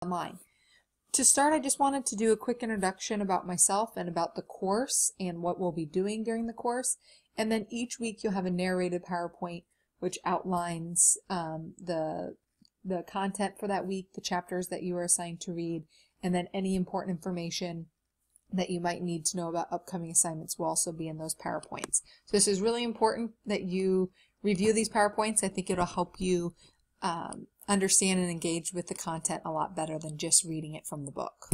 online. To start, I just wanted to do a quick introduction about myself and about the course and what we'll be doing during the course. And then each week you'll have a narrated PowerPoint which outlines the content for that week, the chapters that you are assigned to read, and then any important information that you might need to know about upcoming assignments will also be in those PowerPoints. So this is really important that you review these PowerPoints. I think it'll help you understand and engage with the content a lot better than just reading it from the book.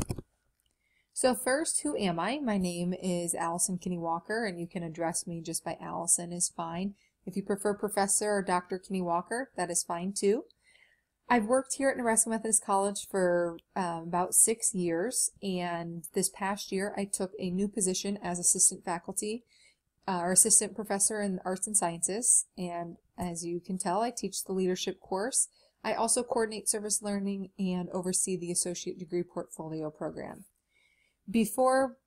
So first, who am I? My name is Allison Kinney-Walker, and you can address me just by Allison is fine. If you prefer Professor or Dr. Kinney-Walker, that is fine too. I've worked here at Nebraska Methodist College for about 6 years, and this past year I took a new position as assistant faculty or assistant professor in arts and sciences, and as you can tell, I teach the leadership course. I also coordinate service learning and oversee the associate degree portfolio program. Before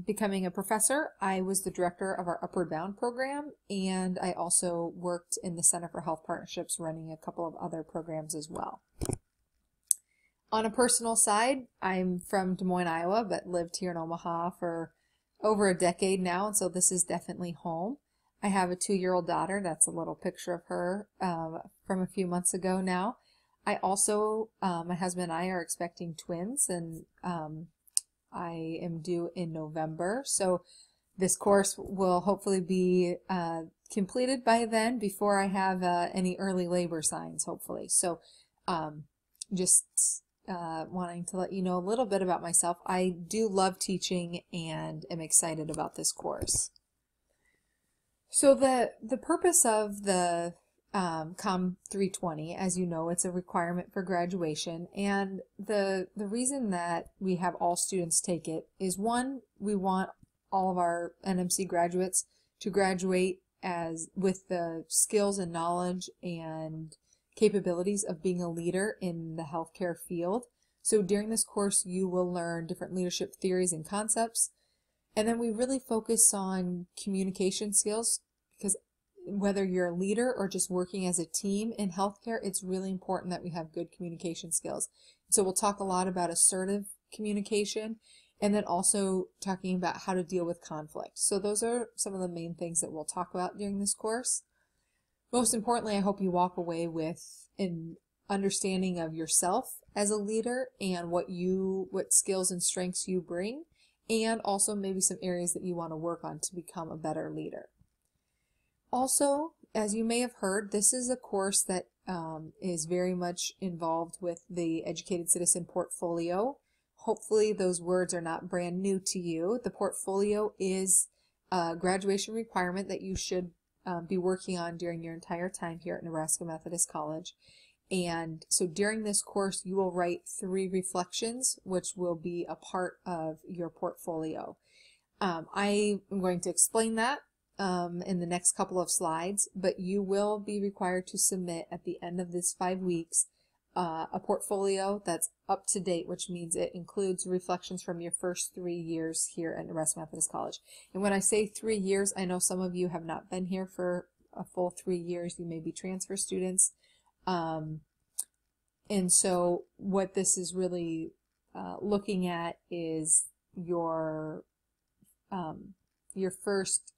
becoming a professor, I was the director of our Upward Bound program, and I also worked in the Center for Health Partnerships running a couple of other programs as well. On a personal side, I'm from Des Moines, Iowa, but lived here in Omaha for over a decade now, and so this is definitely home. I have a 2-year-old daughter. That's a little picture of her from a few months ago now. I also, my husband and I are expecting twins, and I am due in November. So this course will hopefully be completed by then before I have any early labor signs, hopefully. So just wanting to let you know a little bit about myself. I do love teaching and am excited about this course. So the purpose of the COM320, as you know, it's a requirement for graduation, and the reason that we have all students take it is, one, we want all of our NMC graduates to graduate with the skills and knowledge and capabilities of being a leader in the healthcare field. So during this course you will learn different leadership theories and concepts. And then we really focus on communication skills, because whether you're a leader or just working as a team in healthcare, it's really important that we have good communication skills. So we'll talk a lot about assertive communication, and then also talking about how to deal with conflict. So those are some of the main things that we'll talk about during this course. Most importantly, I hope you walk away with an understanding of yourself as a leader and what skills and strengths you bring, and also maybe some areas that you want to work on to become a better leader. Also, as you may have heard, this is a course that is very much involved with the Educated Citizen portfolio. Hopefully those words are not brand new to you. The portfolio is a graduation requirement that you should be working on during your entire time here at Nebraska Methodist College. And so during this course, you will write 3 reflections, which will be a part of your portfolio. I am going to explain that in the next couple of slides, but you will be required to submit at the end of this 5 weeks a portfolio that's up to date, which means it includes reflections from your first 3 years here at Nebraska Methodist College. And when I say 3 years, I know some of you have not been here for a full 3 years. You may be transfer students. And so what this is really looking at is your first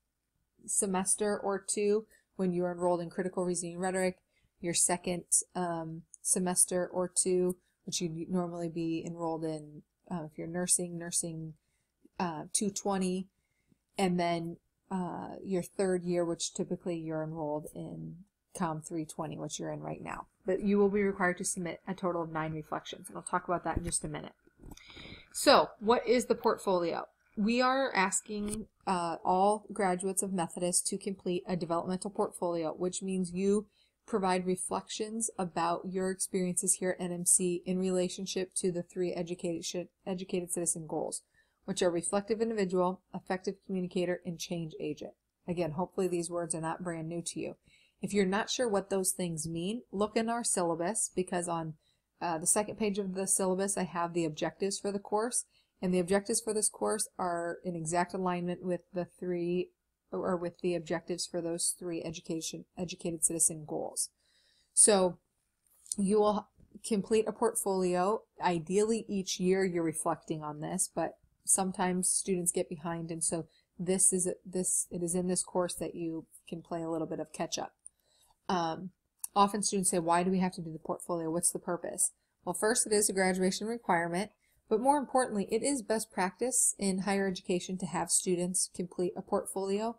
semester or 2 when you're enrolled in critical reasoning rhetoric, your second semester or 2, which you'd normally be enrolled in if you're nursing 220, and then your 3rd year, which typically you're enrolled in COM320, which you're in right now. But you will be required to submit a total of 9 reflections, and I'll talk about that in just a minute. So, what is the portfolio? We are asking all graduates of Methodist to complete a developmental portfolio, which means you provide reflections about your experiences here at NMC in relationship to the 3 educated citizen goals, which are reflective individual, effective communicator, and change agent. Again, hopefully these words are not brand new to you. If you're not sure what those things mean, look in our syllabus, because on the 2nd page of the syllabus I have the objectives for the course, and the objectives for this course are in exact alignment with the objectives for those 3 educated citizen goals. So you will complete a portfolio. Ideally, each year you're reflecting on this, but sometimes students get behind, and so it is in this course that you can play a little bit of catch up. Often students say, why do we have to do the portfolio? What's the purpose? Well, first, it is a graduation requirement, but more importantly, it is best practice in higher education to have students complete a portfolio,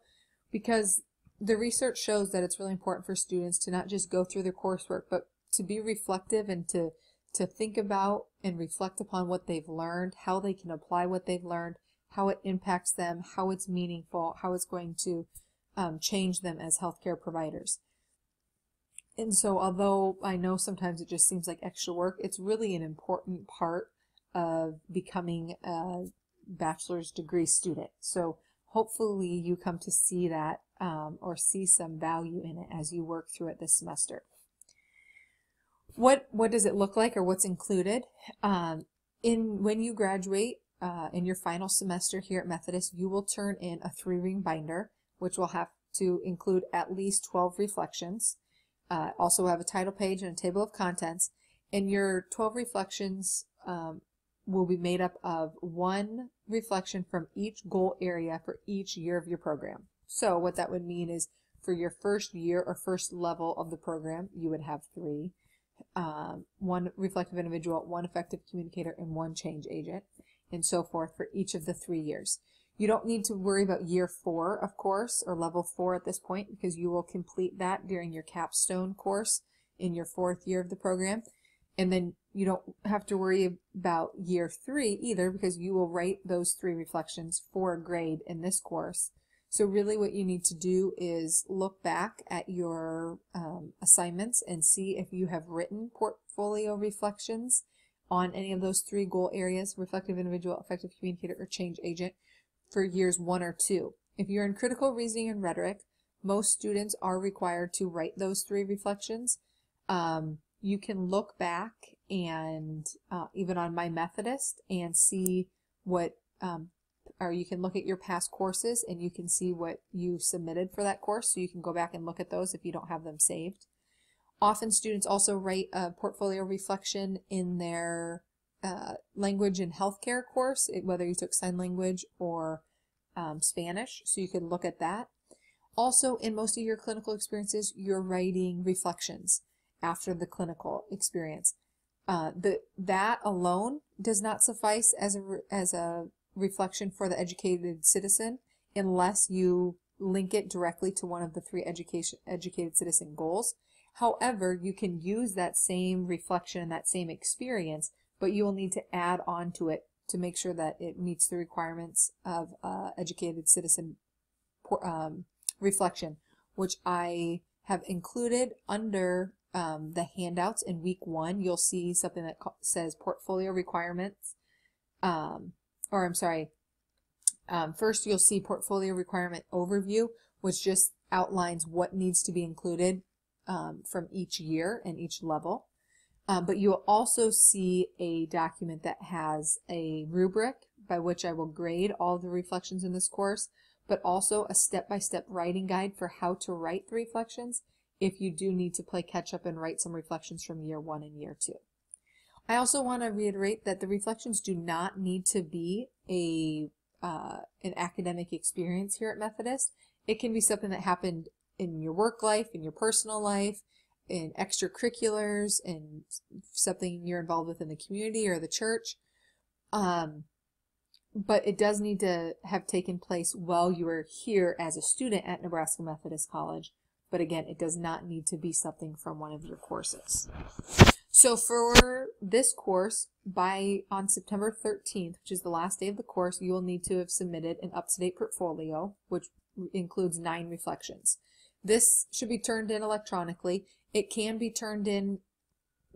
because the research shows that it's really important for students to not just go through their coursework, but to be reflective and to think about and reflect upon what they've learned, how they can apply what they've learned, how it impacts them, how it's meaningful, how it's going to change them as healthcare providers. And so although I know sometimes it just seems like extra work, it's really an important part of becoming a bachelor's degree student. So hopefully you come to see that or see some value in it as you work through it this semester. What does it look like, or what's included? When you graduate in your final semester here at Methodist, you will turn in a 3-ring binder, which will have to include at least 12 reflections. Also have a title page and a table of contents, and your 12 reflections will be made up of 1 reflection from each goal area for each year of your program. So what that would mean is for your first year or first level of the program, you would have 3. 1 reflective individual, 1 effective communicator, and 1 change agent, and so forth for each of the 3 years. You don't need to worry about year 4, of course, or level 4 at this point, because you will complete that during your capstone course in your 4th year of the program. And then you don't have to worry about year 3 either, because you will write those 3 reflections for a grade in this course. So really what you need to do is look back at your assignments and see if you have written portfolio reflections on any of those 3 goal areas: reflective individual, effective communicator, or change agent, for years 1 or 2. If you're in critical reasoning and rhetoric, most students are required to write those 3 reflections. You can look back and even on My Methodist and see what, or you can look at your past courses and you can see what you submitted for that course, so you can go back and look at those if you don't have them saved. Often students also write a portfolio reflection in their language and healthcare course, whether you took sign language or Spanish, so you can look at that. Also, in most of your clinical experiences, you're writing reflections after the clinical experience. That alone does not suffice as a reflection for the educated citizen unless you link it directly to one of the 3 educated citizen goals. However, you can use that same reflection and that same experience, but you will need to add on to it to make sure that it meets the requirements of educated citizen reflection, which I have included under the handouts in week 1. You'll see something that says portfolio requirements, first you'll see portfolio requirement overview, which just outlines what needs to be included from each year and each level. But you'll also see a document that has a rubric by which I will grade all the reflections in this course, but also a step-by-step writing guide for how to write the reflections if you do need to play catch-up and write some reflections from year 1 and year 2. I also want to reiterate that the reflections do not need to be an academic experience here at Methodist. It can be something that happened in your work life, in your personal life, in extracurriculars, and something you're involved with in the community or the church. But it does need to have taken place while you are here as a student at Nebraska Methodist College. But again, it does not need to be something from one of your courses. So for this course, on September 13th, which is the last day of the course, you will need to have submitted an up-to-date portfolio, which includes 9 reflections. This should be turned in electronically. It can be turned in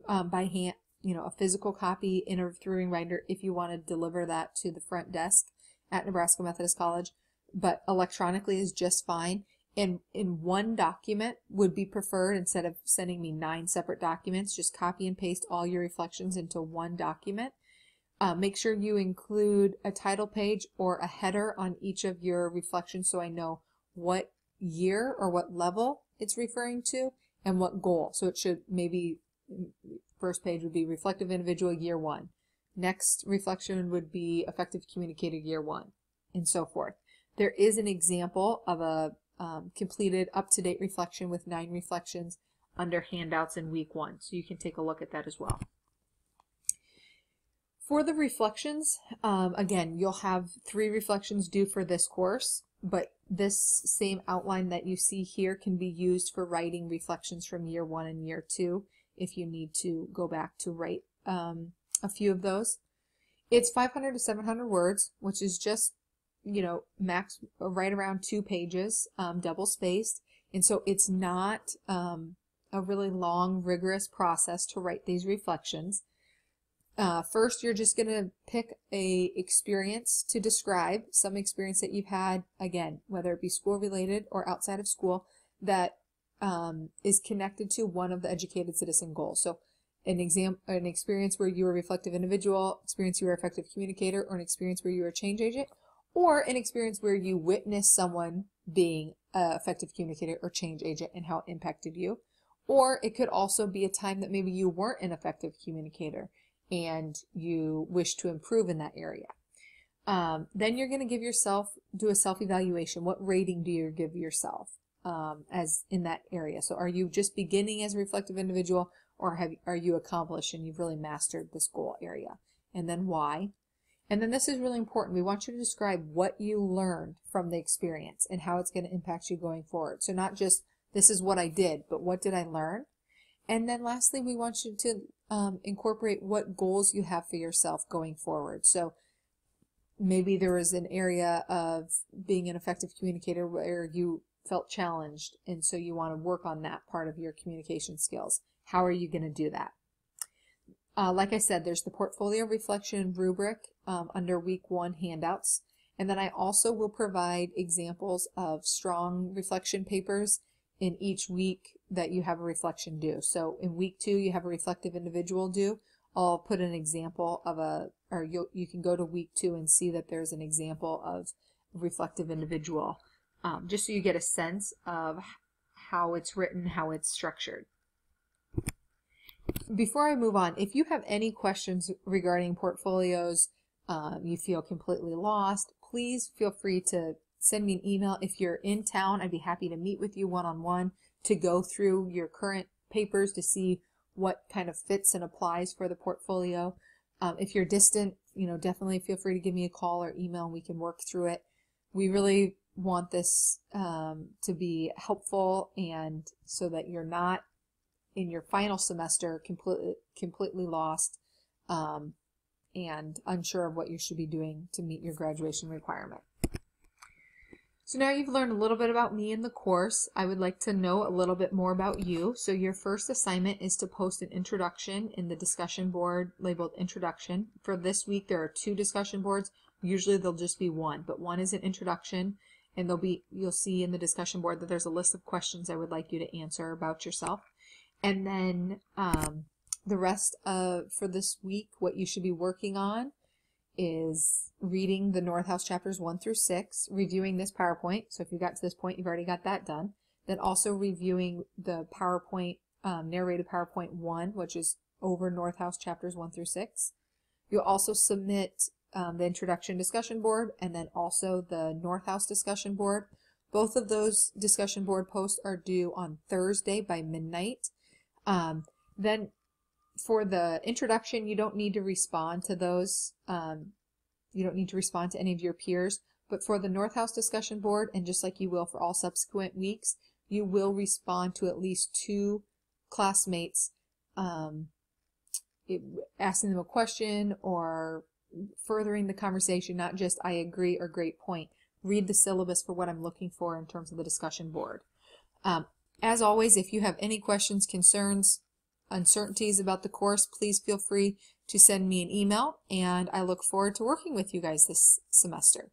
by hand, a physical copy in a 3-ring binder if you want to deliver that to the front desk at Nebraska Methodist College, but electronically is just fine. And in 1 document would be preferred. Instead of sending me 9 separate documents, just copy and paste all your reflections into 1 document. Make sure you include a title page or a header on each of your reflections so I know what year or what level it's referring to and what goal. So it should maybe first page would be Reflective Individual Year 1. Next reflection would be Effective Communicator Year 1, and so forth. There is an example of a completed up-to-date reflection with 9 reflections under handouts in week 1, so you can take a look at that as well. For the reflections, again, you'll have 3 reflections due for this course, but this same outline that you see here can be used for writing reflections from year 1 and year 2 if you need to go back to write a few of those. It's 500 to 700 words, which is just, you know, max right around 2 pages, double spaced, and so it's not a really long, rigorous process to write these reflections. First, you're just going to pick a experience to describe, some experience that you've had, again, whether it be school related or outside of school, that is connected to one of the educated citizen goals. So an experience where you were a reflective individual, experience you were an effective communicator, or an experience where you were a change agent, or an experience where you witnessed someone being an effective communicator or change agent and how it impacted you. Or it could also be a time that maybe you weren't an effective communicator and you wish to improve in that area. Then you're going to do a self-evaluation. What rating do you give yourself as in that area? So are you just beginning as a reflective individual, or are you accomplished and you've really mastered this goal area? And then why? And then this is really important. We want you to describe what you learned from the experience and how it's going to impact you going forward. So not just, this is what I did, but what did I learn? And then lastly, we want you to incorporate what goals you have for yourself going forward. So maybe there was an area of being an effective communicator where you felt challenged, and so you want to work on that part of your communication skills. How are you going to do that? Like I said, there's the portfolio reflection rubric under week 1 handouts. And then I also will provide examples of strong reflection papers in each week that you have a reflection due. So in week 2, you have a reflective individual due. I'll put an example of you can go to week 2 and see that there's an example of a reflective individual, just so you get a sense of how it's written, how it's structured. Before I move on, if you have any questions regarding portfolios, you feel completely lost, please feel free to send me an email. If you're in town, I'd be happy to meet with you one-on-one to go through your current papers to see what kind of fits and applies for the portfolio. If you're distant, definitely feel free to give me a call or email and we can work through it. We really want this to be helpful, and so that you're not in your final semester completely lost and unsure of what you should be doing to meet your graduation requirement. So now you've learned a little bit about me and the course. I would like to know a little bit more about you. So your first assignment is to post an introduction in the discussion board labeled Introduction. For this week, there are 2 discussion boards. Usually there'll just be 1, but 1 is an introduction, and you'll see in the discussion board that there's a list of questions I would like you to answer about yourself. And then the rest for this week, what you should be working on is reading the Northhouse chapters 1 through 6, reviewing this PowerPoint. So if you got to this point, you've already got that done. Then also reviewing the PowerPoint, narrated PowerPoint 1, which is over Northhouse chapters 1 through 6. You'll also submit the introduction discussion board and then also the Northhouse discussion board. Both of those discussion board posts are due on Thursday by midnight. Then for the introduction, you don't need to respond to those. You don't need to respond to any of your peers. But for the Northhouse discussion board, and just like you will for all subsequent weeks, you will respond to at least 2 classmates, asking them a question or furthering the conversation, not just I agree or great point. Read the syllabus for what I'm looking for in terms of the discussion board. As always, if you have any questions, concerns, uncertainties about the course, please feel free to send me an email, and I look forward to working with you guys this semester.